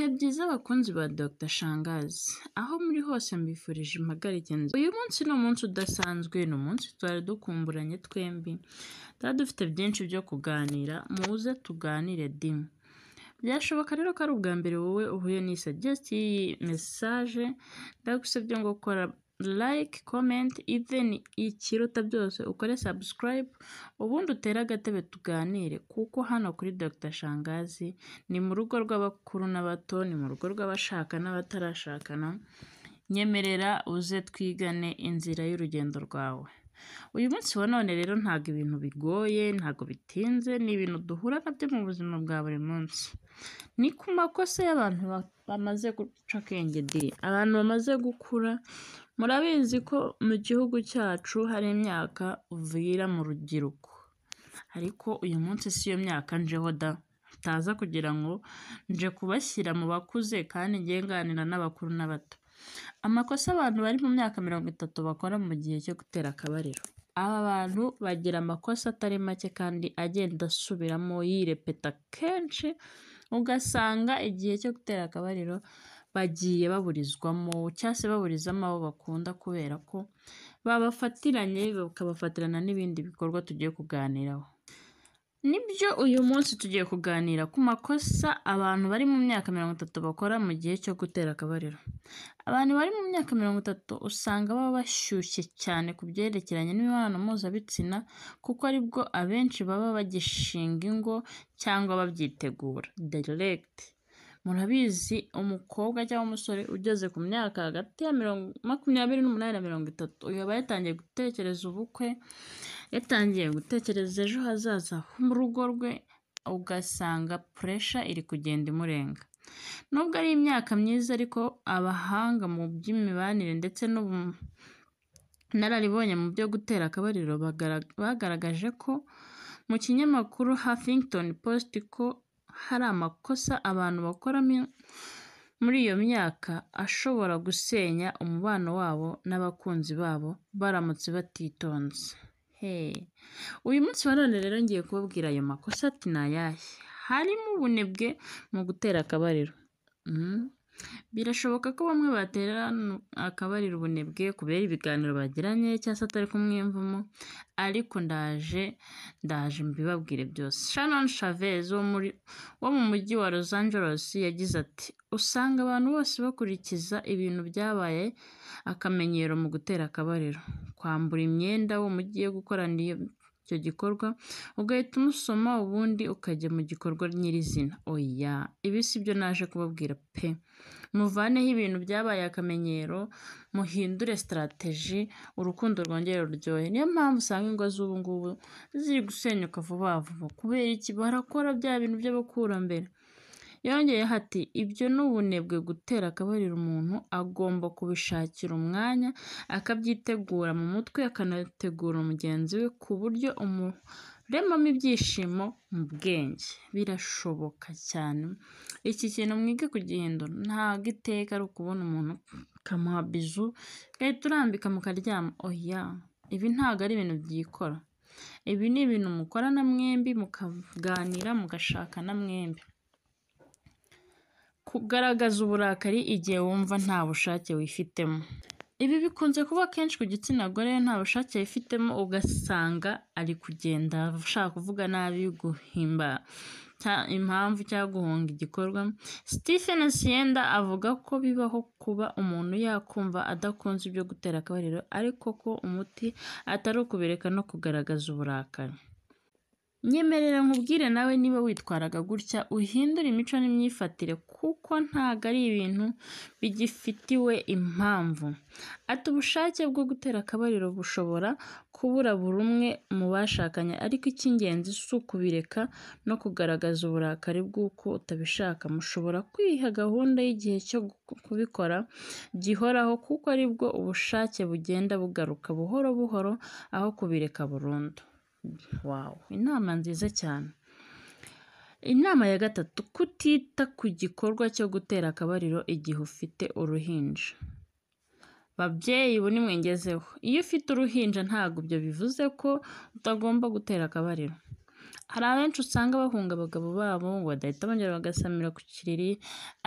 Ibihe byiza abakunzi ba Dr Shangazi, aho muri hose mbifurije impagarike nziza. Uyu munsi ni umunsi udasanzwe, ni umunsi twari dukumburanye twembi, twari dufite byinshi byo kuganira, muze tuganire dimu. Byashoboka rero ko ari ubwa mbere wowe uhuye n'isuggest y'iyi message, ndagusabye ngo kora like, comment, even ikiruta byose ukore subscribe, ubundi utere agatebe tuganire, kuko hano kuri Dr Shangazi ni mu rugo rw'abakuru n'abato, ni mu rugo rw'abashaka n'abatarashakana. Nyemerera uze twigane inzira y'urugendo rwawe. Uyu munsi wa none rero ntabwo ibintu bigoye, ntabwo bitinze, ni ibintu duhura nabyo mu buzima bwa buri munsi. Ni ku makosa y'abantu bamaze guca akenge di, abantu bamaze gukura. Murabizi ko mu gihugu cyacu hari imyaka uvira mu rubyiruko, ariko uyu munsi si yo myaka njeho da, utaza kugira ngo nje kubashyira mu bakuze kandi ngenganira n'abakuru n'abato. Amakosa abantu bari mu myaka 30 bakora mu gihe cyo gutera akabariro. Aba bantu bagira amakosa atari make kandi agenda asubiramo yirepeta kenshi, ugasanga igihe cyo gutera akabariro bagiye baburizwamo cyangwa se baburizamo abo bakunda, kubera ko babafatiranye bakabafatirana n'ibindi bikorwa tugiye kuganiraho. Nibyo uyu munsi tugiye kuganira ku makosa abantu bari mu myaka 30 bakora mu gihe cyo gutera akabariro. Abantu bari mu myaka 30 usanga baba bashyushye cyane ku byerekeranye n'imibonano mpuzabitsina, kuko aribwo abenshi baba bagishinga ingo cyangwa babyitegura direct. Murabizi umukobwa cyangwa umusore ugeze ku myaka hagati ya 28 na 30, uyu aba yatangiye gutekereza ubukwe, yatangiye gutekereza ejo hazaza mu rugo rwe, ugasanga pressure iri kugenda imurenga. Nubwo ari imyaka myiza, ariko abahanga mu by'imibanire ndetse n'ubunararibonye mu byo gutera akabariro bagaragaje ko mu kinyamakuru Huffington Post ko hari amakosa abantu bakora muri iyo myaka ashobora gusenya umubano wabo n'abakunzi babo baramutse batitonze. Uyu munsi wa none rero ngiye kubabwira ayo makosa ati ni ayahe. Harimo ubunebwe mu gutera akabariro. Birashoboka ko bamwe batera akabariro ubunebwe kubera ibiganiro bagiranye cyangwa se atari kumwiyumvamo, ariko ndaje mbibabwire byose. Shannon Chavez wo mu mujyi wa Los Angeles yagize ati, usanga abantu bose bakurikiza ibintu byabaye akamenyero mu gutera akabariro. Kwambura imyenda uwo mugiye gukorana icyo gikorwa, ugahita umusoma ubundi ukajya mu gikorwa nyirizina. Oya, ibi si byo naje kubabwira pe. Muvaneho ibintu byabaye akamenyero, muhindure strategy, urukundo rwongere ruryohe. Niyo mpamvu usanga ingo z'ubu ngubu ziri gusenyuka vuba vuba, kubera iki? Barakora bya bintu by'abakurambere. Yongeye ati, ibyo ni ubunebwe gutera akabariro. Umuntu agomba kubishakira umwanya, akabyitegura mu mutwe, akanategura umugenzi we, ku buryo umuremamo ibyishimo mu bwenge. Birashoboka cyane. Iki kintu mwige kugihindura. Ntabwo iteka ari ukubona umuntu ukamuha bizu ugahita urambika mukaryama. Oya, ibi ntabwo ari ibintu byikora. Ibi ni ibintu mukorana mwembi, mukaganira, mugashakana mwembi. Kugaragaza uburakari igihe wumva nta bushake wifitemo. Ibi bikunze kuba kenshi ku gitsina gore, nta bushake yifitemo, ugasanga ari kugenda ashaka kuvuga nabi, guhimba impamvu cyangwa guhunga igikorwa. Stephen Sienda avuga ko bibaho kuba umuntu yakumva adakunze ibyo gutera akabariro, ariko ko umuti atari ukubireka no kugaragaza uburakari. Nyemerera nkubwire nawe, niba witwaraga gutya uhindura imico n'imyifatire, kuko ntago ari ibintu bigifitiwe impamvu. Ati, ubushake bwo gutera akabariro bushobora kubura buri umwe mu bashakanye, ariko icy'ingenzi si ukubireka no kugaragaza uburakari bw'uko utabishaka. Mushobora kwiha gahunda y'igihe cyo kubikora gihoraho, kuko aribwo ubushake bugenda bugaruka buhoro buhoro aho kubireka burundu. Wow, inama nziza cyane. Inama ya gatatu, kutita ku gikorwa cyo gutera akabariro igihe ufite uruhinja. Babyeyi ubu nimwengezeho, iyo ufite uruhinja ntabwo ibyo bivuze ko utagomba gutera akabariro. Hari abenshi usanga bahunga abagabo babo ngo badahita bongera bagasamira ku kiriri,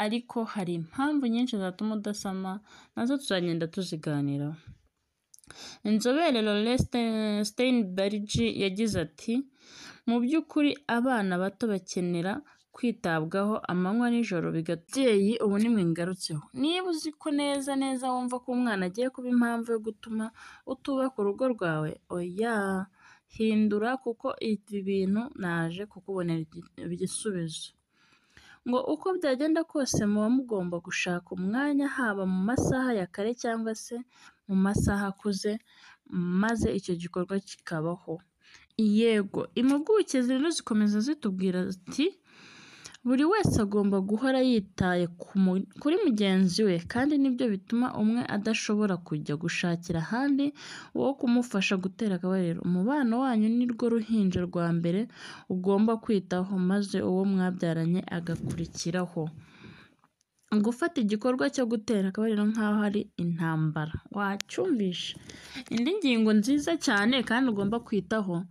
ariko hari impamvu nyinshi zatuma udasama, nazo tuzagenda tuziganiraho. Inzobere Lore Steinberg yagize ati mu by'ukuri abana bato bakenera kwitabwaho amanywa n'ijoro bigateye ubu nimwe ngarutseho. Niba uzi ko neza wumva ko umwana agiye kuba impamvu yo gutuma utubaka urugo rwawe, oya hindura kuko ibi bintu naje kukubonera igisubizo. Ngo uko byagenda kose muba mugomba gushaka umwanya haba mu masaha ya kare cyangwa se mu masaha akuze maze icyo gikorwa kikabaho. Yego, impuguke rero zikomeza zitubwira ati buri wese agomba guhora yitaye kuri mugenzi we, kandi nibyo bituma umwe adashobora kujya gushakira ahandi wo kumufasha gutera akabariro. Umubano wanyu ni rwo ruhinja rwa mbere ugomba kwitaho, maze uwo mwabyaranye agakurikiraho. Gufata igikorwa cyo gutera akabariro nk'aho ari intambara, wacyumvisha. Indi ngingo nziza cyane kandi ugomba kwitaho,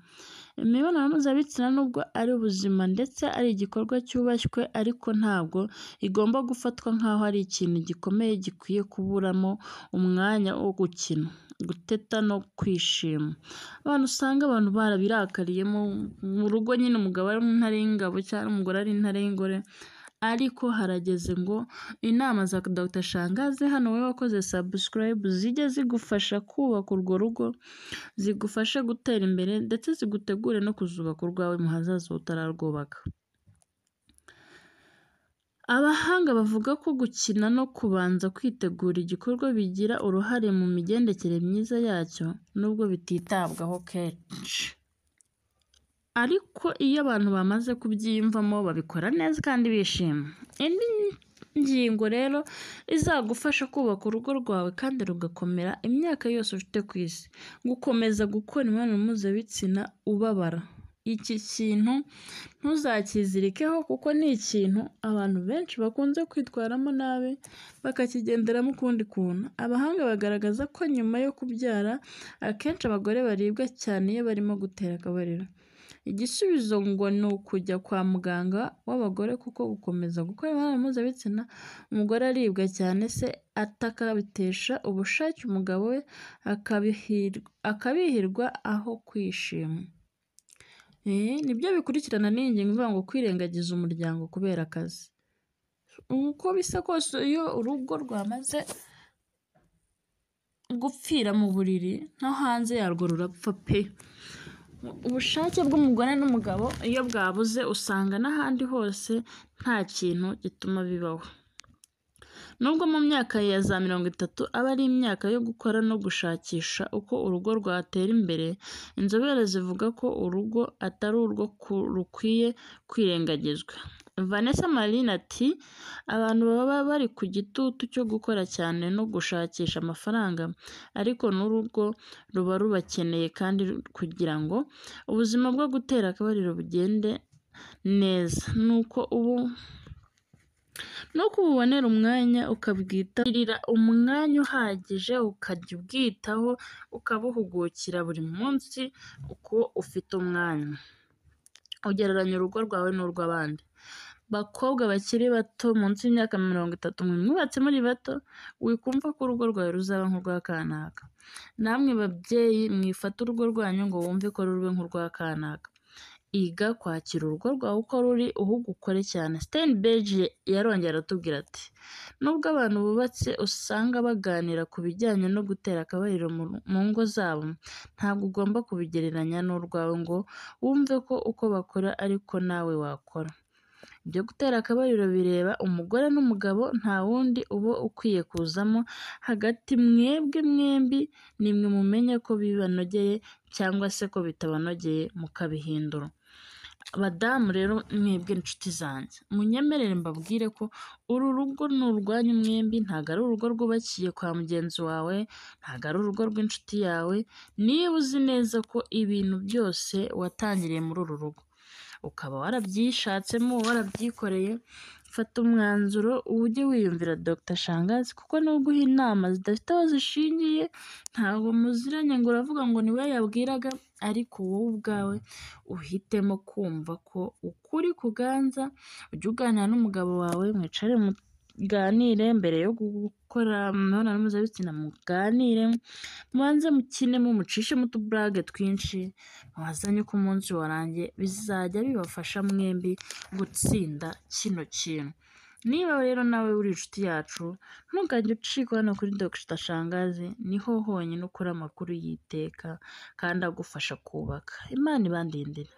imibonano mpuzabitsina nubwo ari ubuzima ndetse ari igikorwa cyubashywe, ariko ntabwo igomba gufatwa nk'aho ari ikintu gikomeye gikwiye kuburamo umwanya wo gukina, guteta no kwishima. Abantu usanga abantu barabirakariyemo mu rugo, nyine umugabo ari intare y'ingabo cyangwa umugore ari intare y'ingore, ariko harageze ngo inama za Dr. Shangazi hano wowe wakoze subscribe zijye zigufasha kubaka urwo rugo, zigufashe gutera imbere ndetse zigutegure no kuzubaka urwawe mu hazaza utararwubaka. Abahanga bavuga ko gukina no kubanza kwitegura igikorwa bigira uruhare mu migendekere myiza yacyo, nubwo bititabwaho kenshi. Ariko iyo abantu bamaze kubyiyumvamo babikora neza kandi bishima. Indi ngingo rero izagufasha kubaka urugo rwawe kandi rugakomera imyaka yose ufite ku isi, gukomeza gukora imibonano mpuzabitsina ubabara. Iki kintu ntuzakizirikeho kuko ni ikintu abantu benshi bakunze kwitwaramo nabi bakakigenderamo ukundi kuntu. Abahanga bagaragaza ko nyuma yo kubyara akenshi abagore baribwa cyane iyo barimo gutera akabariro. Igisubizo ngo ni ukujya kwa muganga w'abagore kuko gukomeza gukora imibonano mpuzabitsina umugore aribwa cyane se atakabitesha ubushake umugabo we akabihirwa aho kwishima. Nibyo bikurikirana n'iyi ngingo ivuga ngo kwirengagiza umuryango kubera akazi. Uko bisa kose iyo urugo rwamaze gupfira mu buriri no hanze yarwo rurapfa pe. Ubushake bw'umugore n'umugabo iyo bwabuze usanga n'ahandi hose nta kintu gituma bibaho. Nubwo mu myaka ya za 30 aba ari imyaka yo gukora no gushakisha uko urugo rwatera imbere, inzobere zivuga ko urugo atari urwo rukwiye kwirengagizwa. Vanessa Marine ati abantu baba bari ku gitutu cyo gukora cyane no gushakisha amafaranga, ariko n'urugo ruba rubakeneye kandi kugira ngo ubuzima bwo gutera akabariro bugende neza nuko ububonera umwanya ukabwitabira umwanya uhagije, ukajya ubwitaho ukabuhugukira buri munsi uko ufite umwanya. Ugereranya urugo rwawe n'urw'abandi. Bakobwa bakiri bato munsi y'imyaka 30 mwubatse muri bato, wikumva ko urugo rwawe ruzaba nk'urwa kanaka. Namwe babyeyi mwifata urugo rwanyu ngo wumve ko rube nk'urwa kanaka. Iga kwakira urugo rwawe uko ruri uhugukore cyane. Steinberg yarongera aratubwira ati nubwo abantu bubatse usanga baganira ku bijyanye no gutera akabariro mu ngo zabo, ntabwo ugomba kubigereranya n'urwawe ngo wumve ko uko bakora ariko nawe wakora. Ibyo gutera akabariro bireba umugore n'umugabo, nta wundi uba ukwiye kuzamo hagati. Mwebwe mwembi nimwe mumenye ko bibanogeye cyangwa se ko bitabanogeye mukabihindura. Abadamu rero mwebwe inshuti zanjye, munyemerere mbabwire ko uru rugo ni urwanyu mwembi, ntabwo ari urugo rwubakiye kwa mugenzi wawe, ntabwo ari urugo rw'inshuti yawe. Niba uzi neza ko ibintu byose watangiriye muri uru rugo ukaba warabyishatsemo warabyikoreye, fata umwanzuro ujye wiyumvira Dr. Shangazi kuko nuguha inama zidafite aho zishingiye, ntabwo muziranye ngo uravuga ngo niwe yabwiraga, ariko wowe ubwawe uhitemo kumva ko ukuri kuganza, ujye uganira n'umugabo wawe mwicare muganire mbere yo gukora imibonano mpuzabitsina, muganire mubanze mukinemo mucishemo utuburage twinshi, mwazanye uko umunsi warangiye bizajya bibafasha mwembi gutsinda kino kintu. Niba rero nawe uri inshuti yacu ntugajye ucikwa hano kuri Dr Shangazi, niho honyine ukura amakuru y'iteka kandi agufasha kubaka. Imana ibandindire.